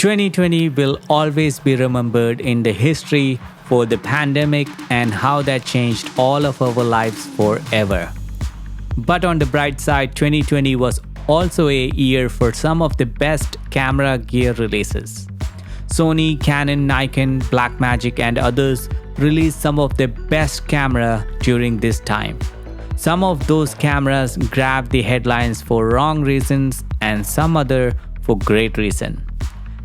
2020 will always be remembered in the history for the pandemic and how that changed all of our lives forever. But on the bright side, 2020 was also a year for some of the best camera gear releases. Sony, Canon, Nikon, Blackmagic and others released some of the best camera during this time. Some of those cameras grabbed the headlines for wrong reasons and some other for great reason.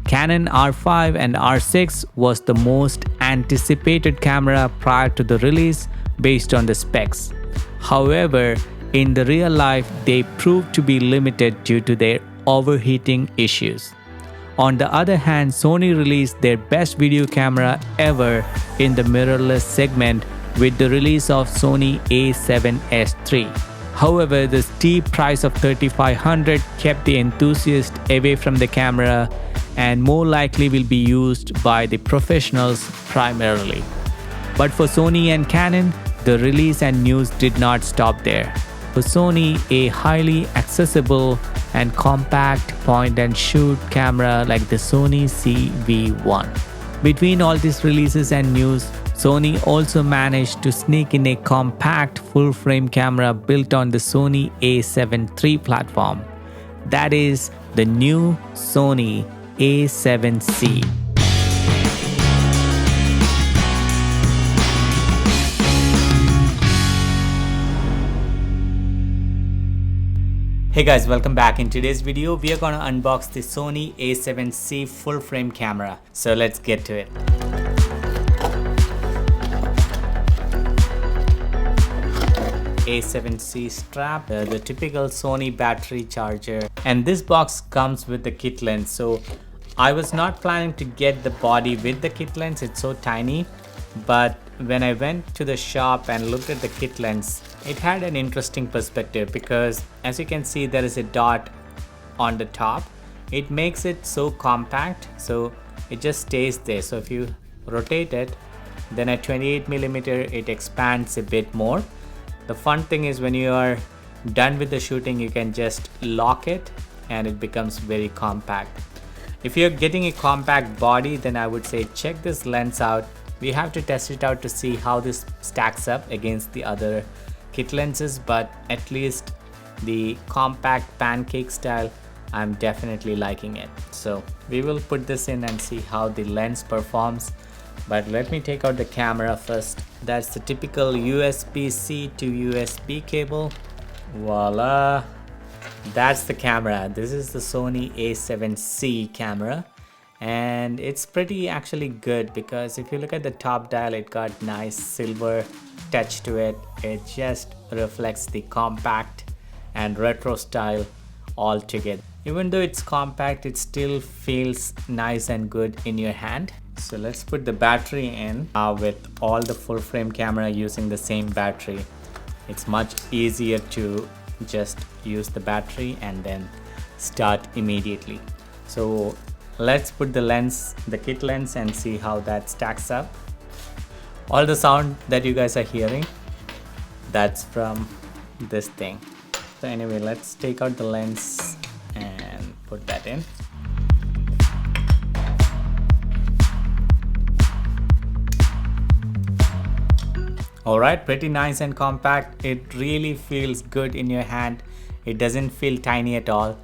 Canon R5 and R6 was the most anticipated camera prior to the release based on the specs. However, in the real life, they proved to be limited due to their overheating issues. On the other hand, Sony released their best video camera ever in the mirrorless segment with the release of Sony A7S III. However, the steep price of $3,500 kept the enthusiast away from the camera and more likely will be used by the professionals primarily. But for Sony and Canon, the release and news did not stop there. For Sony, a highly accessible and compact point-and-shoot camera like the Sony CV1. Between all these releases and news, Sony also managed to sneak in a compact full-frame camera built on the Sony A7 III platform. That is the new Sony A7C. Hey guys, welcome back. In today's video, we are gonna unbox the Sony A7C full frame camera. So let's get to it. A7C strap, the typical Sony battery charger, and this box comes with the kit lens. So I was not planning to get the body with the kit lens, it's so tiny, but when I went to the shop and looked at the kit lens, it had an interesting perspective because as you can see, there is a dot on the top. It makes it so compact, so it just stays there. So if you rotate it, then at 28mm it expands a bit more. The fun thing is when you are done with the shooting, you can just lock it and it becomes very compact. If you're getting a compact body, then I would say check this lens out. We have to test it out to see how this stacks up against the other kit lenses, but at least the compact pancake style, I'm definitely liking it. So we will put this in and see how the lens performs. But let me take out the camera first. That's the typical USB-C to USB cable. Voila! That's the camera. This is the Sony A7C camera. And it's pretty actually good because if you look at the top dial, it got nice silver touch to it. It just reflects the compact and retro style all together. Even though it's compact, it still feels nice and good in your hand. So let's put the battery in with all the full frame camera using the same battery. It's much easier to just use the battery and then start immediately. So let's put the lens, the kit lens, and see how that stacks up. All the sound that you guys are hearing, that's from this thing. So anyway, let's take out the lens and put that in. Alright, pretty nice and compact. It really feels good in your hand. It doesn't feel tiny at all.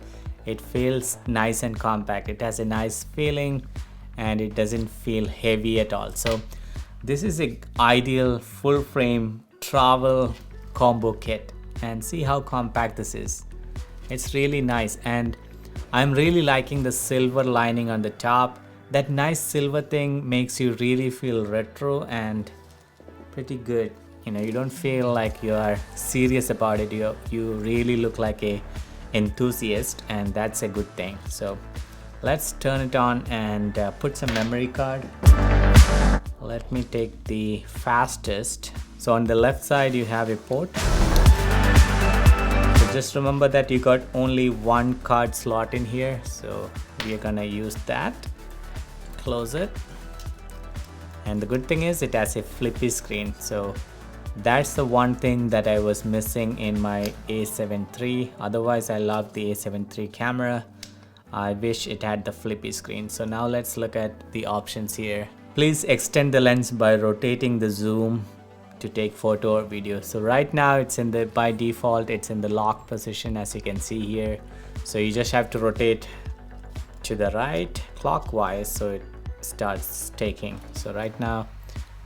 It feels nice and compact. It has a nice feeling and it doesn't feel heavy at all. So this is an ideal full frame travel combo kit, and see how compact this is. It's really nice, and I'm really liking the silver lining on the top. That nice silver thing makes you really feel retro and pretty good. You know, you don't feel like you are serious about it. You really look like a enthusiast, and that's a good thing. So let's turn it on and put some memory card. Let me take the fastest. So on the left side you have a port. So just remember that you got only one card slot in here, so we are gonna use that. Close it. And the good thing is it has a flippy screen, so that's the one thing that I was missing in my A7 III. Otherwise I love the A7 III camera. I wish it had the flippy screen. So now let's look at the options here. Please extend the lens by rotating the zoom to take photo or video. So right now it's in the, by default, it's in the lock position, as you can see here. So you just have to rotate to the right clockwise so it starts taking. So right now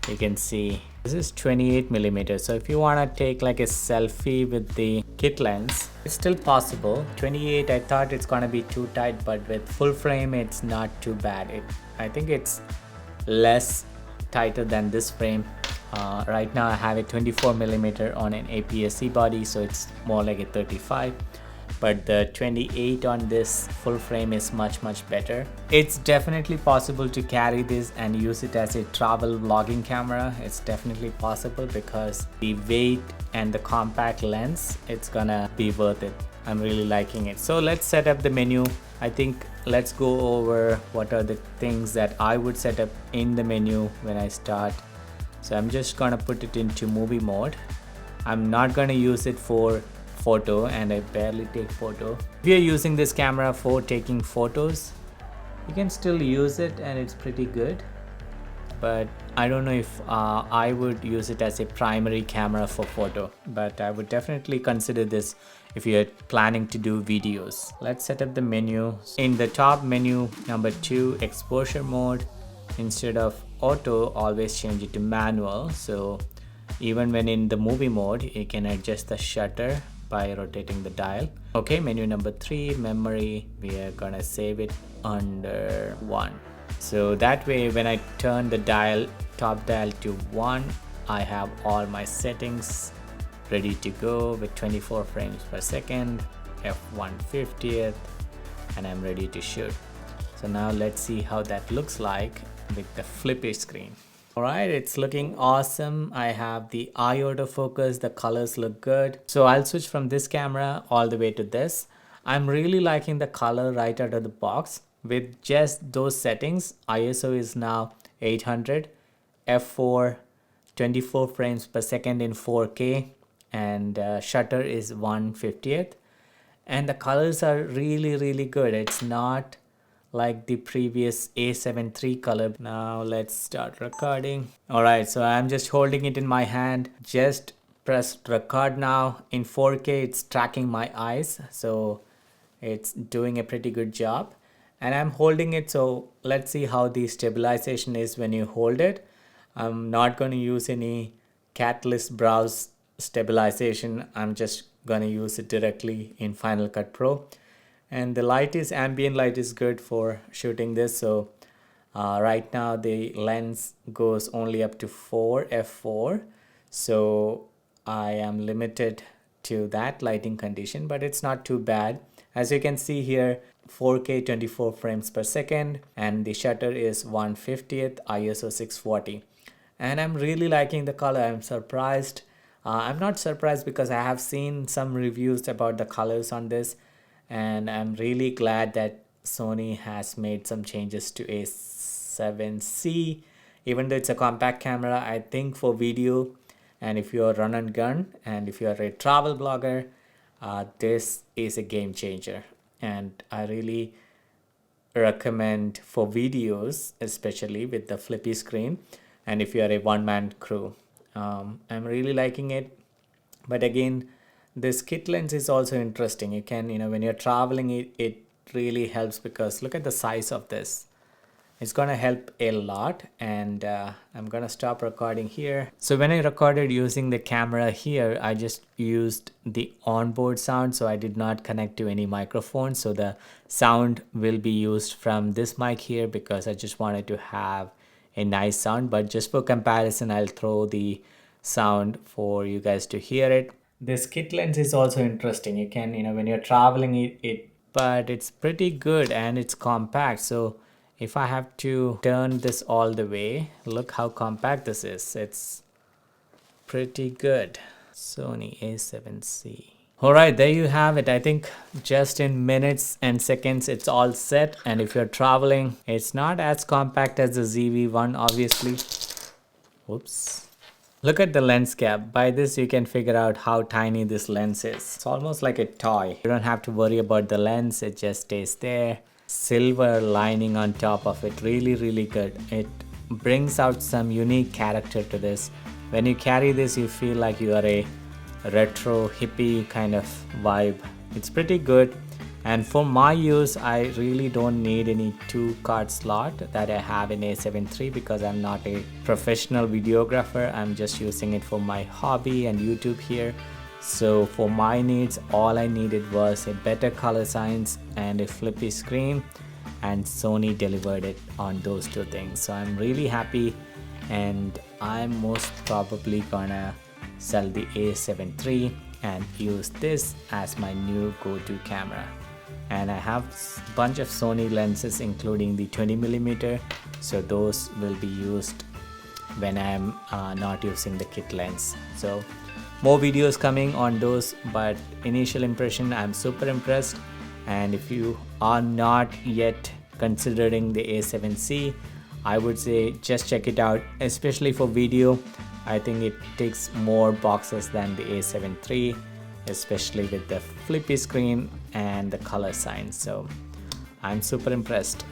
you can see this is 28 millimeters. So if you want to take like a selfie with the kit lens, it's still possible. 28, I thought it's gonna be too tight, but with full frame it's not too bad. I think it's less tighter than this frame. Right now I have a 24 millimeter on an APS-C body, so it's more like a 35. But the 28 on this full frame is much better. It's definitely possible to carry this and use it as a travel vlogging camera. It's definitely possible because the weight and the compact lens, it's gonna be worth it. I'm really liking it. So let's set up the menu. I think let's go over what are the things that I would set up in the menu when I start. So I'm just gonna put it into movie mode. I'm not gonna use it for photo, and I barely take photo. If you're using this camera for taking photos, you can still use it and it's pretty good, but I don't know if I would use it as a primary camera for photo, but I would definitely consider this if you're planning to do videos. Let's set up the menu. In the top menu, number 2, exposure mode, instead of auto, always change it to manual. So even when in the movie mode, you can adjust the shutter by rotating the dial. Okay, menu number 3, memory, we are gonna save it under 1. So that way when I turn the dial, top dial to 1, I have all my settings ready to go with 24 frames per second, f1/50th, and I'm ready to shoot. So now let's see how that looks like with the flippy screen. Alright, it's looking awesome. I have the eye autofocus, the colors look good. So I'll switch from this camera all the way to this. I'm really liking the color right out of the box. With just those settings, ISO is now 800, f4, 24 frames per second in 4K, and shutter is 1/50th. And the colors are really good. It's not like the previous A7III color. Now let's start recording. Alright, so I'm just holding it in my hand. Just press record now. In 4K, it's tracking my eyes, so it's doing a pretty good job. And I'm holding it, so let's see how the stabilization is when you hold it. I'm not going to use any Catalyst browse stabilization. I'm just going to use it directly in Final Cut Pro. And the light is ambient light is good for shooting this. So right now the lens goes only up to 4 f4, so I am limited to that lighting condition, but it's not too bad. As you can see here, 4K 24 frames per second, and the shutter is 1/50th, ISO 640, and I'm really liking the color. I'm surprised. I'm not surprised because I have seen some reviews about the colors on this, and I'm really glad that Sony has made some changes to A7C. Even though it's a compact camera, I think for video, and if you're run and gun, and if you're a travel blogger, this is a game changer. And I really recommend for videos, especially with the flippy screen, and if you're a one-man crew. I'm really liking it. But again, this kit lens is also interesting. You can, when you're traveling, it really helps because look at the size of this. It's gonna help a lot. And I'm gonna stop recording here. So when I recorded using the camera here, I just used the onboard sound, so I did not connect to any microphone. So the sound will be used from this mic here because I just wanted to have a nice sound. But just for comparison, I'll throw the sound for you guys to hear it. This kit lens is also interesting. You can, when you're traveling, but it's pretty good and it's compact. So if I have to turn this all the way, look how compact this is. It's pretty good. Sony A7C. Alright, there you have it. I think just in minutes and seconds it's all set. And if you're traveling, it's not as compact as the ZV-1, obviously. Whoops. Look at the lens cap. By this you can figure out how tiny this lens is. It's almost like a toy. You don't have to worry about the lens, it just stays there. silver lining on top of it. Really good. It brings out some unique character to this. When you carry this, you feel like you are a retro hippie kind of vibe. It's pretty good. And for my use, I really don't need any 2-card slot that I have in A7 III because I'm not a professional videographer. I'm just using it for my hobby and YouTube here. So for my needs, all I needed was a better color science and a flippy screen, and Sony delivered it on those two things. So I'm really happy, and I'm most probably gonna sell the A7 III and use this as my new go-to camera. And I have a bunch of Sony lenses including the 20mm, so those will be used when I'm not using the kit lens. So more videos coming on those, but initial impression, I'm super impressed. And if you are not yet considering the A7C, I would say just check it out, especially for video. I think it ticks more boxes than the A7 III, especially with the flippy screen and the color science. So I'm super impressed.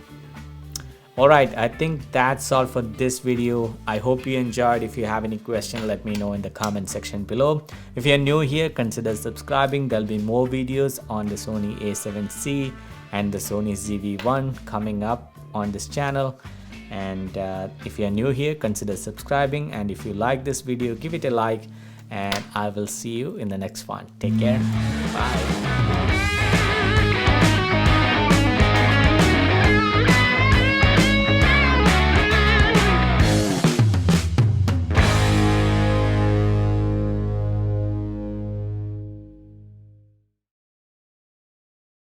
Alright, I think that's all for this video. I hope you enjoyed. If you have any question, let me know in the comment section below. If you're new here, consider subscribing. There'll be more videos on the Sony A7C and the Sony ZV-1 coming up on this channel. And if you're new here, consider subscribing. And if you like this video, give it a like. And I will see you in the next one. Take care. Bye.